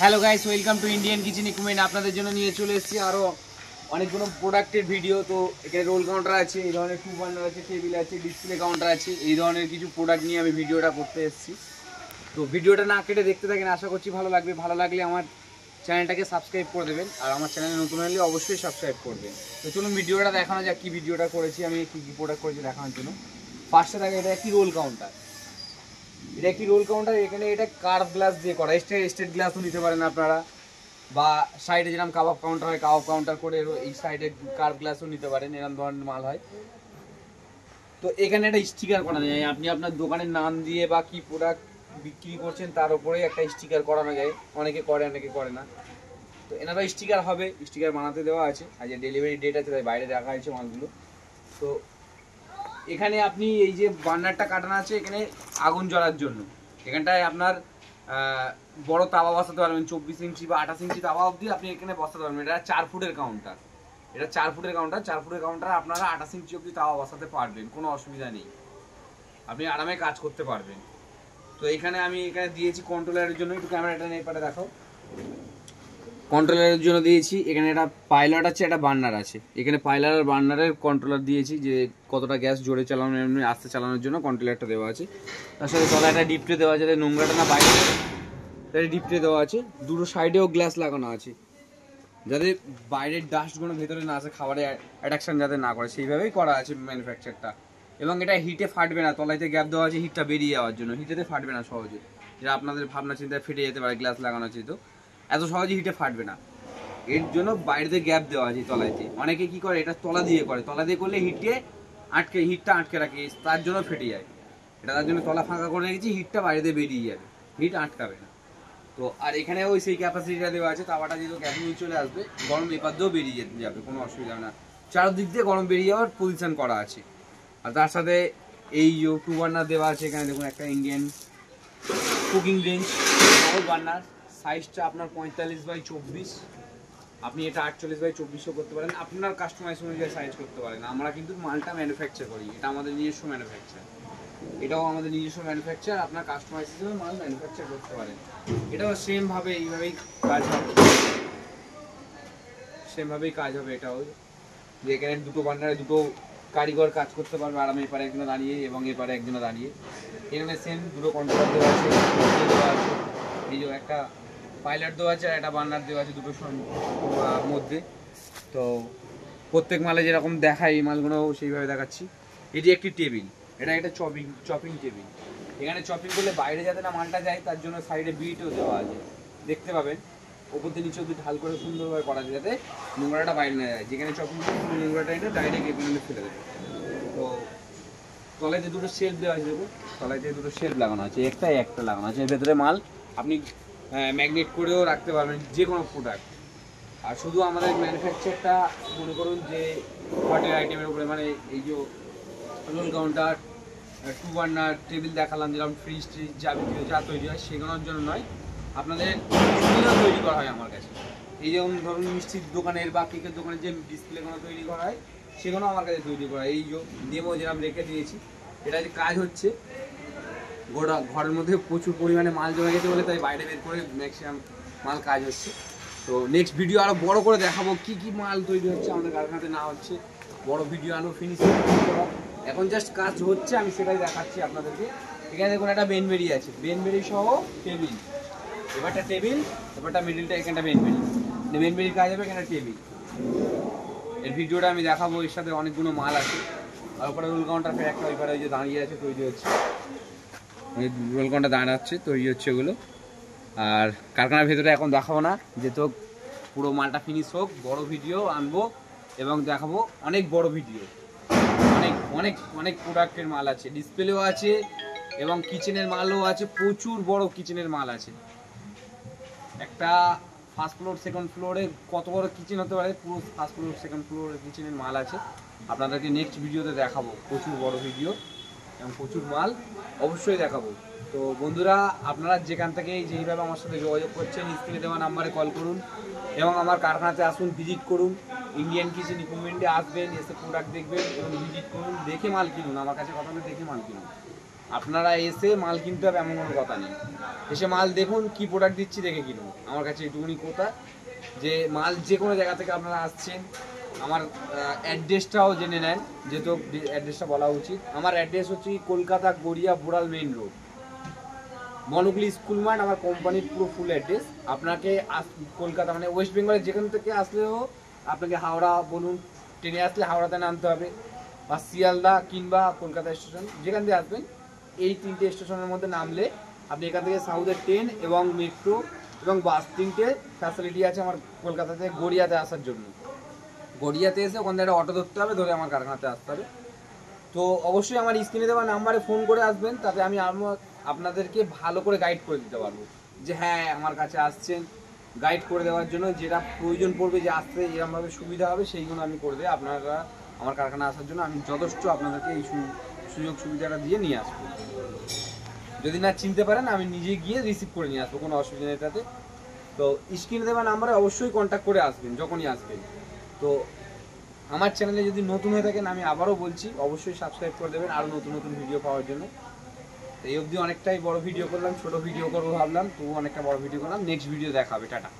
Hello guys, welcome to Indian kitchen equipment. আপনাদের জন্য নিয়ে চলে এসেছি আরও অনেকগুলো প্রোডাক্টের ভিডিও। তো এখানে রোল কাউন্টার আছে, এই ধরনের টু বার্নার আছে, টেবিল আছে, ডিসপ্লে কাউন্টার আছে, এই ধরনের কিছু প্রোডাক্ট নিয়ে আমি ভিডিওটা করতে এসেছি। তো ভিডিওটা না কেটে দেখতে থাকেন, আশা করছি ভালো লাগবে। ভালো লাগলে আমার চ্যানেলটাকে সাবস্ক্রাইব করে দেবেন, আর আমার চ্যানেলে নতুন হলে অবশ্যই সাবস্ক্রাইব করবেন। তো চলুন ভিডিওটা দেখানো যাক, কী ভিডিওটা করেছি আমি, কী কী প্রোডাক্ট করেছি দেখানোর জন্য। ফার্স্টে থাকে এটা একটি রোল কাউন্টার। এটা একটি রোল কাউন্টার, এখানে এটা কার্ভ গ্লাস দিয়ে করা, স্টেট গ্লাসও নিতে পারেন আপনারা, বা সাইডে যেরকম কাবাব কাউন্টার হয় কাবাব কাউন্টার করে এই সাইডে কার্ভ গ্লাসও নিতে পারেন, এরকম ধরনের মাল হয়। তো এখানে একটা স্টিকার করা যায়, আপনি আপনার দোকানের নাম দিয়ে বা কি প্রোডাক্ট বিক্রি করছেন তার উপরে একটা স্টিকার করানো যায়। অনেকে করে, অনেকে করে না। তো এনারা স্টিকার হবে, স্টিকার বানাতে দেওয়া আছে, আর যে ডেলিভারি ডেট আছে তাই বাইরে রাখা হয়েছে মালগুলো। তো এখানে আপনি এই যে বার্নারটা কাটানো আছে, এখানে আগুন জ্বলার জন্য এখানটায় আপনার বড় তাওয়া বসাতে পারবেন, 24 ইঞ্চি বা 28 ইঞ্চি তাওয়া অবধি আপনি এখানে বসাতে পারবেন। এটা 4 ফুটের কাউন্টার, এটা 4 ফুটের কাউন্টার। 4 ফুটের কাউন্টার আপনারা 28 ইঞ্চি অবধি তাওয়া বসাতে পারবেন, কোনো অসুবিধা নেই, আপনি আরামে কাজ করতে পারবেন। তো এখানে আমি এখানে দিয়েছি কন্ট্রোলারের জন্য, একটু ক্যামেরাটা নিয়ে পারে দেখাও। কন্ট্রোলারের জন্য দিয়েছি এখানে একটা পাইলট আছে, একটা বার্নার আছে। এখানে পাইলট আর বার্নারের কন্ট্রোলার দিয়েছি, যে কতটা গ্যাস জোরে চালানো এমনি আস্তে চালানোর জন্য কন্ট্রোলারটা দেওয়া আছে। তার সাথে তলায় একটা ডিপ ট্রে দেওয়া আছে, যাতে নোংরাটা না বাইরে, তাই ডিপ ট্রে দেওয়া আছে। দুটো সাইডেও গ্লাস লাগানো আছে, যাতে বাইরের ডাস্টগুলো ভেতরে না আসে, খাবারে অ্যাট্রাকশন যাতে না করে, সেইভাবেই করা আছে ম্যানুফ্যাকচারটা। এবং এটা হিটে ফাটবে না, তলাইতে গ্যাপ দেওয়া আছে হিটটা বেরিয়ে যাওয়ার জন্য, হিটেতে ফাটবে না সহজে। যেটা আপনাদের ভাবনা চিন্তায় ফেটে যেতে পারে গ্লাস লাগানো আছে, তো এত সহজে হিটে ফাটবে না, এর জন্য বাইরেতে গ্যাপ দেওয়া আছে তলাইতে। অনেকে কি করে, এটা তলা দিয়ে করে, তলা দিয়ে করলে হিটটা আটকে রাখে, তার জন্য ফেটে যায়। এটা তার জন্য তলা ফাঁকা করে রেখেছি, হিটটা বাইরেতে বেরিয়ে যাবে, হিট আটকাবে না। তো আর এখানে ওই সেই ক্যাপাসিটিটা দেওয়া আছে, তাওয়াটা যেহেতু ক্যাবিনে চলে আসবে, গরম এপার দিয়েও বেরিয়ে যাবে, কোনো অসুবিধা না। চারদিক দিয়ে গরম বেরিয়ে যাওয়ার পজিশন করা আছে। আর তার সাথে এই টু বার্নার দেওয়া আছে, এখানে দেখুন একটা ইন্ডিয়ান কুকিং রেঞ্জ বড় বার্নার, সাইজটা আপনার 45x24, আপনি এটা 48x24ও করতে পারেন, আপনার কাস্টমাইজ অনুযায়ী সাইজ করতে পারেন। আমরা কিন্তু মালটা ম্যানুফ্যাকচার করি, এটা আমাদের নিজস্ব ম্যানুফ্যাকচার, এটাও আমাদের নিজস্ব ম্যানুফ্যাকচার, আপনার কাস্টমাইজ হিসেবে মাল ম্যানুফ্যাকচার করতে পারেন। এটাও সেমভাবে এইভাবেই কাজ হবে, সেমভাবেই কাজ হবে। এটাও যে এখানে দুটো বার্নারে দুটো কারিগর কাজ করতে পারবে আরামে, এপারে একজনে দাঁড়িয়ে এবং এপারে একজনে দাঁড়িয়ে। এখানে সেম দুটো কন্ট্রোলার দেওয়া আছে, এই যে একটা পাইলট দেওয়া আছে আর একটা বার্নার দেওয়া আছে দুটোর মধ্যে। তো প্রত্যেক মালে যেরকম দেখায় এই মালগুলো সেইভাবে দেখাচ্ছি। এটি একটি টেবিল, এটা একটা চপিং টেবিল। এখানে চপিং করলে বাইরে যাতে না মালটা যায়, তার জন্য সাইডে বিটও দেওয়া আছে, দেখতে পাবেন। ওপর দিয়ে নিচে অব্দি ঢাল করে সুন্দরভাবে করা যায়, যাতে নোংরাটা বাইরে না যায়। যেখানে চপিং করবে নোংরাটা এটা ডাইরেক্ট এখানে ফেলে দেবে। তো তলায় যে দুটো শেলফ দেওয়া আছে, দেখুন তলায় যে দুটো শেলফ লাগানো আছে, একটা লাগানো আছে, এর ভেতরে মাল আপনি ম্যাগনেট করেও রাখতে পারবেন যে কোনো প্রোডাক্ট। আর শুধু আমাদের ম্যানুফ্যাকচারটা মনে করুন যে হোটেল আইটেমের উপরে, মানে এই যে roll counter, two burner, table দেখালাম, যেরকম ফ্রিজ ট্রিজ যাবতীয় যা তৈরি হয় সেগুলোর জন্য নয়, আপনাদের ডিসপ্লেও তৈরি করা হয় আমার কাছে। এই যেমন ধরুন মিষ্টির দোকানের বা কেকের দোকানের যে ডিসপ্লেগুলো তৈরি করা হয়, সেগুলো আমার কাছে তৈরি করা। এই যে ডেমো যেরকম রেখে দিয়েছি, এটা যে কাজ হচ্ছে, গোটা ঘরের মধ্যে প্রচুর পরিমাণে মাল জমে গেছে বলে তাই বাইরে বের করে ম্যাক্সিমাম মাল কাজ হচ্ছে। তো নেক্সট ভিডিও আরও বড় করে দেখাবো কী কী মাল তৈরি হচ্ছে আমাদের কারখানাতে না হচ্ছে, বড় ভিডিও আনো ফিনিশিং। এখন জাস্ট কাজ হচ্ছে, আমি সেটাই দেখাচ্ছি আপনাদেরকে। এখানে দেখুন একটা বেনবেরি আছে, বেনবেরি সহ টেবিল, এবারটা টেবিল, এবারটা মিডিলটা, এখানটা বেনবেরি, বেনবেরির কাজ হবে, এখানে টেবিল। এর ভিডিওটা আমি দেখাবো, এর সাথে অনেকগুলো মাল আছে। আর ওপরে রোল কাউন্টার ফের একটা ওইপারে ওই যে দাঁড়িয়ে আছে, তৈরি হচ্ছে, ওই রোল কাউন্টার দাঁড়াচ্ছে, তৈরি হচ্ছে ওগুলো। আর কারখানার ভেতরে এখন দেখাবো না, যেহেতু পুরো মালটা ফিনিশ হোক, বড় ভিডিও আনবো এবং দেখাবো, অনেক বড় ভিডিও, অনেক অনেক অনেক প্রোডাক্টের মাল আছে, ডিসপ্লেও আছে এবং কিচেনের মালও আছে, প্রচুর বড় কিচেনের মাল আছে। একটা ফার্স্ট ফ্লোর সেকেন্ড ফ্লোরে কত বড় কিচেন হতে পারে, পুরো ফার্স্ট ফ্লোর সেকেন্ড ফ্লোরে কিচেনের মাল আছে, আপনাদেরকে নেক্সট ভিডিওতে দেখাবো। প্রচুর বড় ভিডিও এবং প্রচুর মাল অবশ্যই দেখাবো। তো বন্ধুরা, আপনারা যেখান থেকে যেইভাবে আমার সাথে যোগাযোগ করছেন, স্ক্রিনে দেওয়া নাম্বারে কল করুন এবং আমার কারখানাতে আসুন, ভিজিট করুন। ইন্ডিয়ান কিচেন ইকুইপমেন্টে আসবেন, এসে প্রোডাক্ট দেখবেন এবং ভিজিট করুন, দেখে মাল কিনুন, আমার কাছে কথা বলে দেখে মাল কিনুন। আপনারা এসে মাল কিনতে হবে এমন কোনো কথা নেই, এসে মাল দেখুন কি প্রোডাক্ট দিচ্ছি দেখে কিনুন। আমার কাছে এইটুকুনি কথা যে মাল যে কোনো জায়গা থেকে আপনারা আসছেন, আমার অ্যাড্রেসটাও জেনে নেন, যেহেতু অ্যাড্রেসটা বলা উচিত। আমার অ্যাড্রেস হচ্ছে কলকাতা গড়িয়া বোড়াল মেইন রোড, মনোগুলি স্কুল মাঠ, আমার কোম্পানির পুরো ফুল অ্যাড্রেস। আপনাকে কলকাতা মানে ওয়েস্ট বেঙ্গলের যেখান থেকে আসলেও আপনাকে হাওড়া বলুন, ট্রেনে আসলে হাওড়াতে নামতে হবে, বা শিয়ালদা কিংবা কলকাতা স্টেশন, যেখান থেকে আসবেন এই 3টে স্টেশনের মধ্যে নামলে আপনি এখান থেকে সাউথের ট্রেন এবং মেট্রো এবং বাস 3টে ফ্যাসিলিটি আছে আমার কলকাতাতে গড়িয়াতে আসার জন্য। গড়িয়াতে এসে ওখান থেকে একটা অটো ধরতে হবে, ধরে আমার কারখানাতে আসতে হবে। তো অবশ্যই আমার স্ক্রিনে দেওয়া নাম্বারে ফোন করে আসবেন, তাতে আমি আপনাদেরকে ভালো করে গাইড করে দিতে পারবো যে হ্যাঁ আমার কাছে আসছেন, গাইড করে দেওয়ার জন্য যেটা প্রয়োজন পড়বে যে আসতে এরকমভাবে সুবিধা হবে সেইগুলো আমি করে দিই। আপনারা আমার কারখানা আসার জন্য আমি যথেষ্ট আপনাদেরকে এই সুযোগ সুবিধাটা দিয়ে নিয়ে আসবো। যদি না চিনতে পারেন আমি নিজে গিয়ে রিসিভ করে নিয়ে আসবো, কোনো অসুবিধা নেই তাতে। তো স্ক্রিনে দেওয়া নাম্বারে অবশ্যই কন্ট্যাক্ট করে আসবেন যখনই আসবেন। তো আমার চ্যানেলে যদি নতুন হয়ে থাকেন আমি আবারও বলছি অবশ্যই সাবস্ক্রাইব করে দেবেন আরও নতুন নতুন ভিডিও পাওয়ার জন্য। এই অবধি অনেকটাই বড় ভিডিও করলাম, ছোট ভিডিও করবো ভাবলাম, তবু অনেকটা বড় ভিডিও করলাম। নেক্সট ভিডিও দেখা হবে, টাটা।